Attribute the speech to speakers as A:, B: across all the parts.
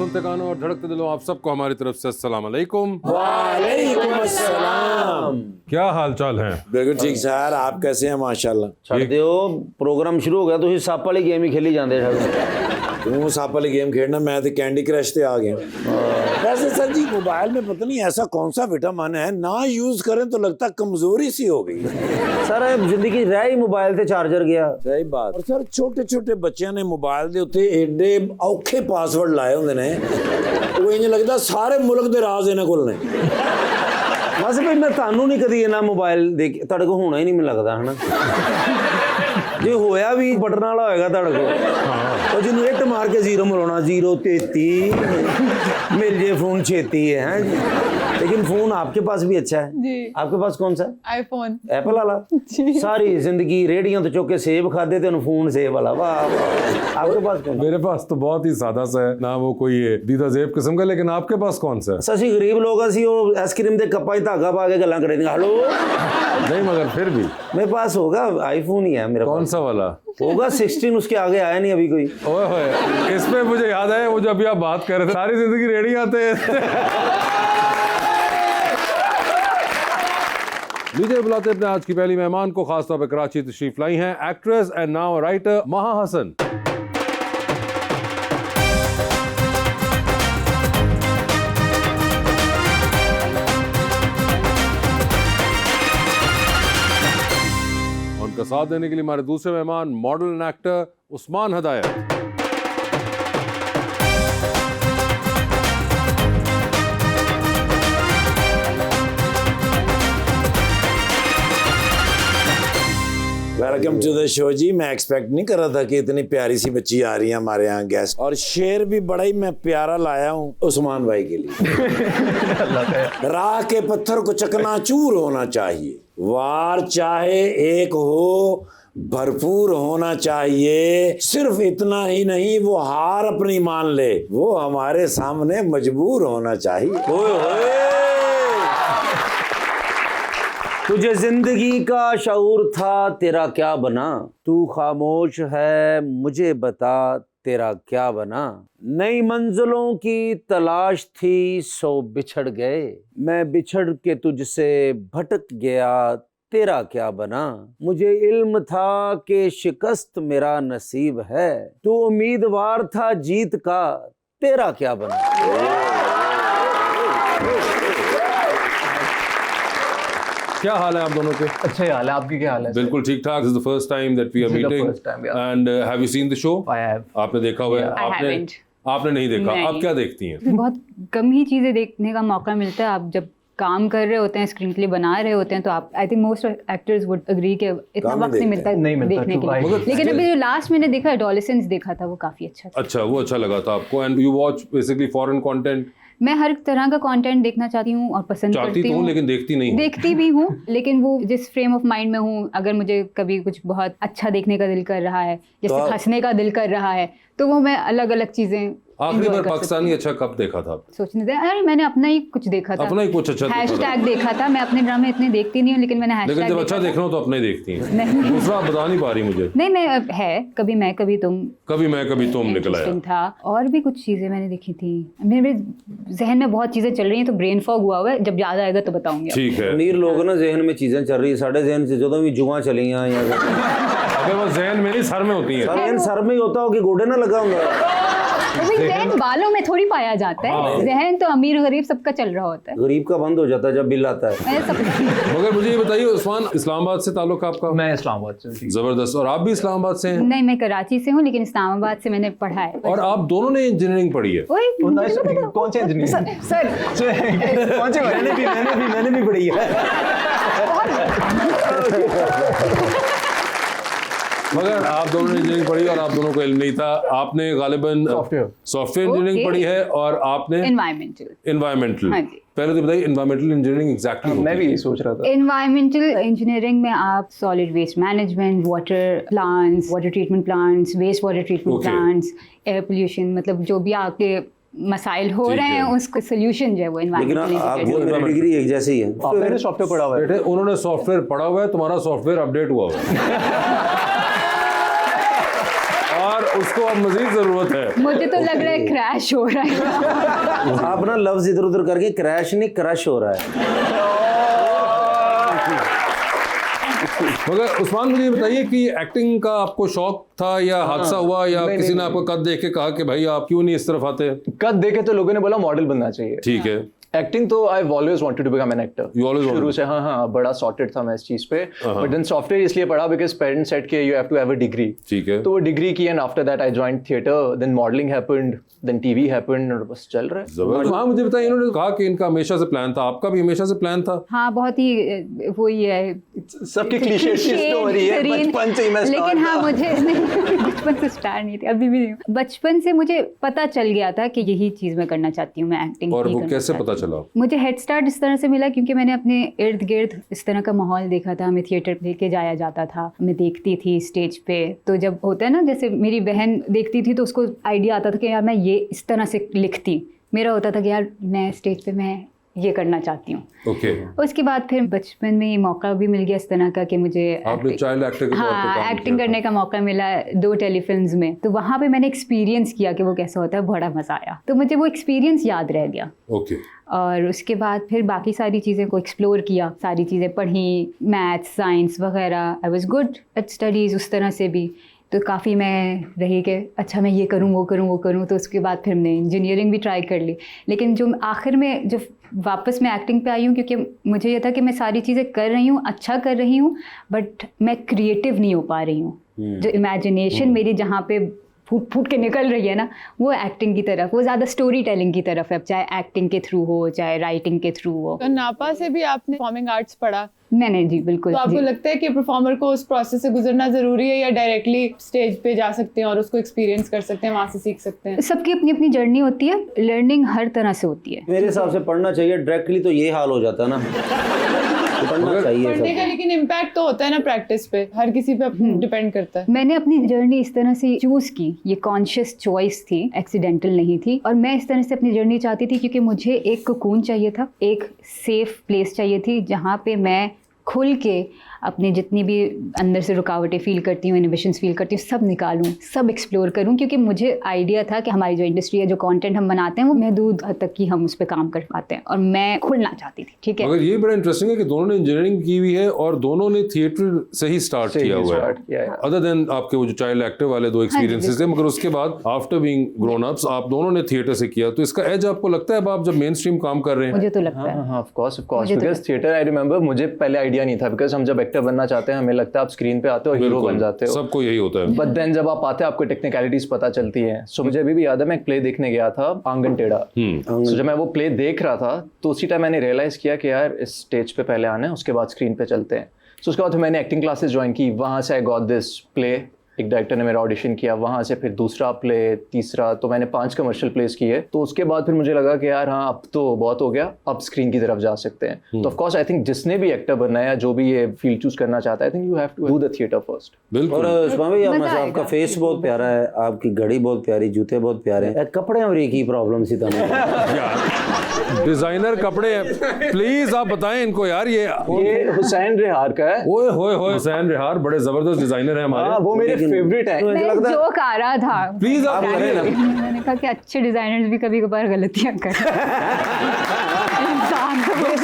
A: सुनते कानों और धड़कते दिलों, आप सबको हमारी तरफ से अस्सलाम वालेकुम।
B: वालेकुम अस्सलाम।
A: क्या हाल चाल है?
B: बिल्कुल ठीक सर, आप कैसे हैं? माशाल्लाह।
C: ਛੱਡ ਦਿਓ, ਪ੍ਰੋਗਰਾਮ ਸ਼ੁਰੂ ਹੋ ਗਿਆ, ਤੁਸੀਂ ਸੱਪ ਵਾਲੀ ਗੇਮ ਹੀ ਖੇਲੀ ਜਾਂਦੇ ਹੋ।
B: क्यों सांप वाली गेम खेलना, मैं तो कैंडी क्रश पे आ गया। वैसे सर जी मोबाइल में पता नहीं ऐसा कौन सा विटामिन है, ना यूज करें तो लगता कमजोरी सी हो गई।
C: ਸਰ ਜ਼ਿੰਦਗੀ ਰਹਿ ਹੀ ਮੋਬਾਈਲ ਤੇ ਚਾਰਜਰ ਗਿਆ।
B: सही बात। और सर छोटे छोटे बच्चों ने मोबाइल के उत्ते एडे औखे पासवर्ड लाए होंगे ने, वो इंज लगता सारे मुल्क के राज इन्हां कोल ने।
C: ਬਸ ਵੀ ਮੈਂ ਤੁਹਾਨੂੰ ਨਹੀਂ ਕਦੀ ਇਹਨਾਂ ਮੋਬਾਈਲ ਦੇਖ, ਤੁਹਾਡੇ ਕੋਲ ਹੋਣਾ ਹੀ ਨਹੀਂ ਮੈਨੂੰ ਲੱਗਦਾ ਹਨਾ। ਜੇ ਹੋਇਆ ਵੀ ਬਟਨ ਵਾਲਾ ਹੋਏਗਾ ਤੁਹਾਡੇ ਕੋਲ, ਉਹ ਜਿਹਨੂੰ ਇੱਟ ਮਾਰ ਕੇ ਜ਼ੀਰੋ ਮਲਾਉਣਾ, 033 मिल जाए फोन छेती है जी। लेकिन फोन आपके पास भी अच्छा है
D: जी।
C: आपके पास कौन सा?
D: आईफोन।
C: एप्पल वाला। सारी जिंदगी रेडियो तो चौके सेब खाते थे, फोन सेब वाला। वाह वाह। आपके पास कौन?
A: मेरे पास तो बहुत ही सादा सा है ना, वो कोई दीदा जेब किस्म का। लेकिन आपके पास कौन सा है?
C: ਅਸੀਂ ਗਰੀਬ ਲੋਕ, ਅਸੀਂ ਉਹ ਆਈਸਕ੍ਰੀਮ ਦੇ ਕੱਪਾਂ 'ਚ ਧਾਗਾ ਪਾ ਕੇ ਗੱਲਾਂ ਕਰਦੇ। हेलो
A: नहीं, मगर फिर भी
C: मेरे पास होगा आईफोन ही है मेरा।
A: कौन सा वाला
C: होगा 16, उसके आगे आया नहीं अभी कोई।
A: ओए होए, इसमें मुझे याद है वो जब आप बात कर रहे थे, सारी जिंदगी रेडी आते हैं। लीजिए बुलाते अपने आज की पहली मेहमान को, खासतौर पर कराची तशरीफ लाई हैं एक्ट्रेस एंड नाउ राइटर महा हसन। उनका साथ देने के लिए हमारे दूसरे मेहमान मॉडल एंड एक्टर उस्मान हदायत।
B: वेलकम टू द शो जी। मैं एक्सपेक्ट नहीं कर रहा था कि इतनी प्यारी सी बच्ची आ रही है हमारे यहाँ गेस्ट, और शेर भी बड़ा ही मैं प्यारा लाया हूँ उस्मान भाई के लिए। राह के पत्थर को चकनाचूर होना चाहिए, वार चाहे एक हो भरपूर होना चाहिए, सिर्फ इतना ही नहीं वो हार अपनी मान ले, वो हमारे सामने मजबूर होना चाहिए।
C: ओए होए, तुझे जिंदगी का शऊर था, तेरा क्या बना? तू खामोश है, मुझे बता तेरा क्या बना? नई मंजिलों की तलाश थी, सो बिछड़ गए, मैं बिछड़ के तुझसे भटक गया, तेरा क्या बना? मुझे इल्म था कि शिकस्त मेरा नसीब है, तू उम्मीदवार था जीत का, तेरा क्या बना?
A: क्या हाल है आप दोनों के?
D: अच्छा हाल है, आपकी क्या हाल है?
A: बिल्कुल ठीक ठाक। This is the first time that we are meeting and have you seen the show?
D: I have.
A: आपने देखा हुआ है? आपने नहीं देखा? आप क्या देखती हैं?
E: बहुत कम ही चीज़ें देखने का मौका मिलता है। आप जब काम कर रहे होते हैं, स्क्रीन के लिए बना रहे होते हैं, तो आप I think most actors would agree कि इतना वक्त नहीं मिलता देखने के लिए। लेकिन अभी जो लास्ट मैंने देखा एडोलेसेंस देखा था, वो काफ़ी अच्छा था।
A: अच्छा, वो अच्छा लगा था आपको? And you watch basically foreign content?
E: मैं हर तरह का कंटेंट देखना चाहती हूँ और पसंद करती हूँ,
A: लेकिन देखती नहीं हूँ।
E: देखती भी हूँ, लेकिन वो जिस फ्रेम ऑफ माइंड में हूँ, अगर मुझे कभी कुछ बहुत अच्छा देखने का दिल कर रहा है, जैसे हंसने का दिल कर रहा है, तो वो मैं अलग अलग चीज़ें।
A: आखिरी बार पाकिस्तानी अच्छा कब देखा था?
E: सोचने दे, अरे मैंने अपना ही कुछ देखा था,
A: अपना ही कुछ अच्छा
E: हैशटैग देखा था। मैं अपने ड्रामे इतने देखती नहीं हूँ, लेकिन मैंने हैशटैग
A: लेकिन जब अच्छा देखना हो तो अपना ही देखती हैं।
E: नहीं,
A: दूसरा बता नहीं पा रही मुझे।
E: नहीं मैं है कभी मैं कभी तुम,
A: कभी मैं कभी तुम निकल आया
E: था। और भी कुछ चीज़ें मैंने देखी थी, मेरे जहन में बहुत चीज़ें चल रही हैं, तो ब्रेन फॉग हुआ हुआ है, जब याद आएगा तो बताऊंगी।
A: ठीक है।
C: अमीर लोग ना जहन में चीजें चल रही है, साढ़े जहन से जो भी जुआ चली हैं या
A: अगर वो जहन मेरी सर में होती है।
C: सर में ही होता हो कि गोडे ना लगा होगा।
E: जहन बालों में थोड़ी पाया जाता है, जहन तो अमीर गरीब सबका चल रहा होता है।
C: गरीब का बंद हो जाता है जब बिल आता है।
A: मगर मुझे ये बताइए उस्मान, इस्लामाबाद से ताल्लुक आपका?
D: मैं इस्लामाबाद से।
A: जबरदस्त। और आप भी इस्लामाबाद से हैं?
E: नहीं, मैं कराची से हूँ, लेकिन इस्लामाबाद से मैंने पढ़ा है।
A: और आप दोनों ने इंजीनियरिंग पढ़ी है?
D: कौन से इंजीनियर?
E: सर
D: कौन से?
C: मैंने भी पढ़ी है।
A: मगर आप दोनों ने इंजीनियरिंग पढ़ी और आप दोनों को इल्म नहीं था। आपने गालिबन सॉफ्टवेयर इंजीनियरिंग पढ़ी है और आपने एनवायरमेंटल।
E: हाँ जी।
A: पहले तो बताइए एनवायरमेंटल इंजीनियरिंग एग्जैक्टली
D: मैं भी यही सोच रहा था।
E: एनवायरमेंटल इंजीनियरिंग में आप solid waste management, water plants, water treatment plants, waste water treatment plants, air pollution, मतलब जो भी आपके मसाइल हो रहे हैं उसको सोल्यूशन जो है वो
C: एनवायरमेंटल डिग्री एक जैसी है।
D: आपने सॉफ्टवेयर पढ़ा हुआ है?
A: उन्होंने सॉफ्टवेयर पढ़ा हुआ है, तुम्हारा सॉफ्टवेयर अपडेट हुआ हुआ है। उसको अब मजीद जरूरत है।
E: मुझे तो लग रहा है क्रैश हो रहा है।
C: आप ना लफ्ज इधर उधर करके क्रैश नहीं क्रश हो रहा है।
A: मगर उस्मान मुझे बताइए कि एक्टिंग का आपको शौक था या हादसा हुआ या किसी ने आपको कद देख के कहा कि भाई आप क्यों नहीं इस तरफ आते?
D: कद देखे तो लोगों ने बोला मॉडल बनना चाहिए।
A: ठीक है।
D: एक्टिंग तो I always wanted to become an actor शुरू से। हाँ, बड़ा सॉर्टेड था मैं इस चीज पे। बट देन सॉफ्टवेयर इसलिए पढ़ा बिकॉज पेरेंट्स सेड कि you have to have a degree.
A: ठीक है।
D: तो वो डिग्री की and after that I joined theatre, then modelling happened, then TV happened और बस चल रहा है।
A: जबरदस्त। हाँ, मुझे बताइए, इन्होंने कहा कि इनका हमेशा से प्लान था, आपका भी हमेशा से प्लान था?
E: हाँ, बहुत ही वही है,
D: सबकी क्लीशे स्टोरी है, बचपन से ही मैं स्टार।
E: लेकिन हाँ, मुझे बचपन से स्टार नहीं थी, अभी भी नहीं। बचपन से मुझे पता चल गया था कि यही चीज मैं करना चाहती हूँ, मैं एक्टिंग।
A: और वो कैसे पता चला?
E: मुझे हेड स्टार्ट इस तरह से मिला क्योंकि मैंने अपने इर्द गिर्द इस तरह का माहौल देखा था। हमें थिएटर लेके जाया जाता था, मैं देखती थी स्टेज पे। तो जब होता है ना, जैसे मेरी बहन देखती थी तो उसको आइडिया आता था कि यार मैं ये इस तरह से लिखती, मेरा होता था कि यार मैं स्टेज पे मैं ये करना चाहती हूँ।
A: ओके।
E: उसके बाद फिर बचपन में ये मौका भी मिल गया इस तरह का कि मुझे
A: चाइल्ड एक्टर के तौर पे
E: हाँ एक्टिंग करने का मौका मिला 2 टेलीफिल्म्स में। तो वहाँ पे मैंने एक्सपीरियंस किया कि वो कैसा होता है, बड़ा मज़ा आया। तो मुझे वो एक्सपीरियंस याद रह गया।
A: ओके।
E: और उसके बाद फिर बाकी सारी चीज़ें को एक्सप्लोर किया, सारी चीज़ें पढ़ी, मैथ्स साइंस वगैरह। I was good at studies उस तरह से भी। तो काफ़ी मैं रही कि अच्छा मैं ये करूँ वो करूँ वो करूँ। तो उसके बाद फिर मैंने इंजीनियरिंग भी ट्राई कर ली। लेकिन जो आखिर में जो वापस मैं एक्टिंग पे आई हूँ, क्योंकि मुझे ये था कि मैं सारी चीज़ें कर रही हूँ, अच्छा कर रही हूँ, बट मैं क्रिएटिव नहीं हो पा रही हूँ। जो इमेजिनेशन मेरी जहाँ पे फूट फूट के निकल रही है ना, वो एक्टिंग की तरफ, वो ज़्यादा स्टोरी टेलिंग की तरफ है, चाहे एक्टिंग के थ्रू हो चाहे राइटिंग के थ्रू हो।
F: तो नापा से भी आपने परफॉर्मिंग आर्ट्स पढ़ा?
E: मैंने जी बिल्कुल।
F: तो आपको लगता है कि परफॉर्मर को उस प्रोसेस से गुजरना जरूरी है या डायरेक्टली स्टेज पे जा सकते हैं और उसको एक्सपीरियंस कर सकते हैं, वहाँ से सीख सकते हैं?
E: सबकी अपनी अपनी जर्नी होती है, लर्निंग हर तरह से होती है।
C: मेरे हिसाब से पढ़ना चाहिए, डायरेक्टली तो ये हाल हो जाता है ना। पढ़ना चाहिए
F: पढ़ने का, लेकिन इम्पैक्ट तो होता है ना प्रैक्टिस पे, हर किसी पे डिपेंड करता है।
E: मैंने अपनी जर्नी इस तरह से चूज की, ये कॉन्शियस चॉइस थी, एक्सीडेंटल नहीं थी। और मैं इस तरह से अपनी जर्नी चाहती थी क्योंकि मुझे एक कोकून चाहिए था, एक सेफ प्लेस चाहिए थी जहाँ पे मैं खुल के अपने जितनी भी अंदर से रुकावटें फील करती हूँ, इनहिबिशंस फील करती हूँ, सब निकालूं, सब एक्सप्लोर करूँ। क्योंकि मुझे आइडिया था कि हमारी जो इंडस्ट्री है, जो कंटेंट हम बनाते हैं, वो महदूद हद तक ही हम उस पर काम कर पाते हैं, और मैं खुलना चाहती थी। ठीक है।
A: मगर ये बड़ा इंटरेस्टिंग है कि दोनों ने इंजीनियरिंग की हुई है और दोनों ने थिएटर से ही स्टार्ट किया हुआ है, अदर देन आपके वो जो चाइल्ड एक्टर वाले 2 एक्सपीरियंसेस थे। मगर उसके बाद आफ्टर बीइंग ग्रोन अप्स आप दोनों ने थिएटर से किया। तो इसका एज आपको लगता है आप जब मेन स्ट्रीम काम कर रहे हैं?
E: मुझे तो लगता है
D: of course because theatre, I remember मुझे पहले आइडिया नहीं था, बिकॉज हम जब एक्टर बनना चाहते हैं हमें लगता है आप स्क्रीन पे आते हो हीरो बन जाते हो,
A: सबको यही होता है।
D: बट देन जब आप आते हैं आपको टेक्निकलिटीज पता चलती हैं। सो मुझे अभी भी याद है, मैं एक प्ले देखने गया था, आंगन टेढ़ा। सो जब मैं वो प्ले देख रहा था तो उसी टाइम मैंने रियलाइज किया कि यार इस स्टेज पे पहले आना है, उसके बाद स्क्रीन पे चलते हैं। सो उसके बाद मैंने एक्टिंग क्लासेस ज्वाइन की, वहाँ से आई गॉट दिस प्ले। एक डायरेक्टर ने मेरा ऑडिशन किया, वहाँ से फिर दूसरा प्ले, तीसरा, तो मैंने 5 कमर्शियल प्लेस किए। तो उसके बाद फिर मुझे लगा कि यार हाँ अब तो बहुत हो गया, अब स्क्रीन की तरफ जा सकते हैं। तो ऑफ कोर्स आई थिंक जिसने भी एक्टर बनना है या जो भी ये फील्ड चूज करना चाहता है, I think you have to do the theatre first.
C: और उस्मान भाई आपका फेस बहुत प्यारा है, आपकी घड़ी बहुत प्यारी, जूते बहुत प्यारे हैं, कपड़े और एक ही प्रॉब्लम सी था
A: डिजाइनर कपड़े हैं, प्लीज आप बताएं इनको यार। ये
D: हुसैन रेहार का है।
A: ओए होए होए, हुसैन रेहार बड़े जबरदस्त डिजाइनर है हमारे।
D: वो मेरे फेवरेट है।
E: जोक आ रहा था,
A: प्लीज आप
E: मैंने कहा कि अच्छे डिजाइनर्स भी कभी कभार गलतियां करते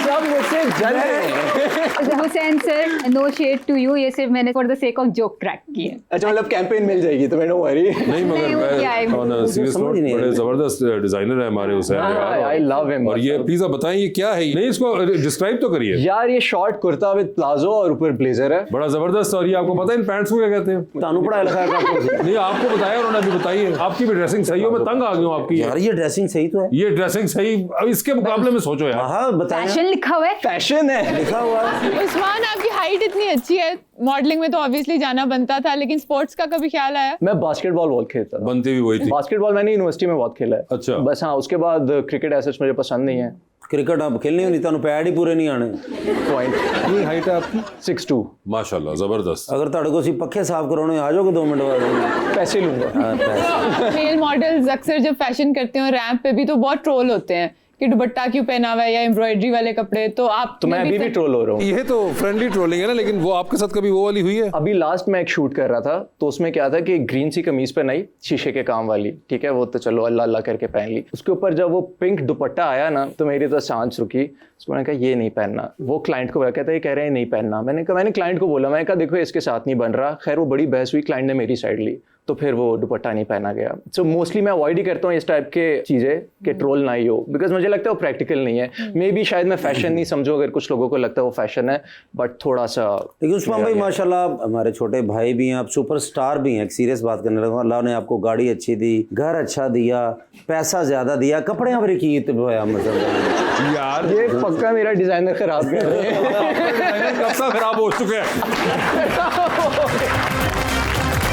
D: सब मुझसे जल रहे हैं।
E: Hussain sir, no shade to you, ये सिर्फ मैंने for the sake of joke crack किया।
D: अच्छा, मतलब कैंपेन मिल जाएगी तो मैं नो वरी।
A: नहीं, मगर ऑन अ सीरियस नोट बड़े जबरदस्त डिजाइनर है हमारे Hussain Rehar.
D: I love him.
A: और ये प्लीज आप बताएं ये क्या है? नहीं, इसको डिस्क्राइब तो करिए
D: यार। ये शॉर्ट कुर्ता विद प्लाजो और ऊपर ब्लेजर है,
A: बड़ा जबरदस्त। और ये आपको पता है इन पैंट्स को क्या कहते हैं?
C: तानू पढ़ाया लिखा है
A: नहीं, आपको बताया उन्होंने, अभी बताइए। आपकी भी ड्रेसिंग सही हो, मैं तंग आ गया हूँ आपकी।
C: यार ये ड्रेसिंग सही तो है,
A: ये ड्रेसिंग सही, अब इसके मुकाबले में सोचो यार।
C: हाँ बताएं,
E: फैशन लिखा हुआ है,
D: फैशन है
C: लिखा हुआ है।
F: उस्मान, आपकी हाइट इतनी अच्छी है, मॉडलिंग में तो ऑब्वियसली जाना बनता था, लेकिन स्पोर्ट्स का कभी ख्याल आया?
D: मैं बास्केटबॉल बहुत खेलता था।
A: बनती भी वही थी।
D: बास्केटबॉल मैंने यूनिवर्सिटी में बहुत खेला है।
A: अच्छा।
D: बस हाँ, उसके बाद क्रिकेट ऐसा मुझे पसंद नहीं है।
C: क्रिकेट आप खेलनी होनी, तुहानू पैड ही पूरे नहीं आने।
D: पॉइंट।
A: कितनी हाइट है आपकी?
D: 6'2".
A: माशाल्लाह, जबरदस्त।
C: अगर तुहाडे को सी पक्के साफ कराने आ जाओगे 2 मिनट बाद,
D: पैसे लूंगा।
F: मेल मॉडल्स अक्सर जब फैशन करते हैं रैंप पे भी तो बहुत ट्रोल होते हैं कि दुपट्टा क्यों पहना हुआ है या एम्ब्रॉयडरी वाले कपड़े, तो आप
D: तो मैं अभी भी ट्रोल हो रहा हूँ।
A: ये तो फ्रेंडली ट्रोलिंग है ना, लेकिन वो आपके साथ कभी वो वाली हुई है?
D: अभी लास्ट में एक शूट कर रहा था, तो उसमें क्या था कि ग्रीन सी कमीज पहनाई शीशे के काम वाली, ठीक है, वो तो चलो अल्लाह अल्लाह करके पहन ली। उसके ऊपर जब वो पिंक दुपट्टा आया ना, तो मेरी तो सांस रुकी। उसको मैंने कहा ये नहीं पहनना। वो क्लाइंट को बोला, कहता है ये कह रहे हैं नहीं पहनना। मैंने क्लाइंट को बोला, मैंने कहा देखो इसके साथ नहीं बन रहा। खैर वो बड़ी बहस हुई, क्लाइंट ने मेरी साइड ली, तो फिर वो दुपट्टा नहीं पहना गया। सो मोस्टली मैं अवॉइड ही करता हूँ इस टाइप के चीज़ें कि ट्रोल ना ही हो, बिकॉज मुझे लगता है वो प्रैक्टिकल नहीं है। मे बी शायद मैं फैशन नहीं समझूं, अगर कुछ लोगों को लगता है वो फैशन है, बट थोड़ा सा।
C: लेकिन उस्मान भाई माशाल्लाह हमारे छोटे भाई भी हैं, आप सुपरस्टार भी हैं। एक सीरियस बात करने लगा, अल्लाह ने आपको गाड़ी अच्छी दी, घर अच्छा दिया, पैसा ज्यादा दिया, कपड़े हमारे की मतलब
D: यार ये पक्का मेरा डिजाइनर खराब कर रहे हैं।
A: कब सा खराब हो चुके हैं।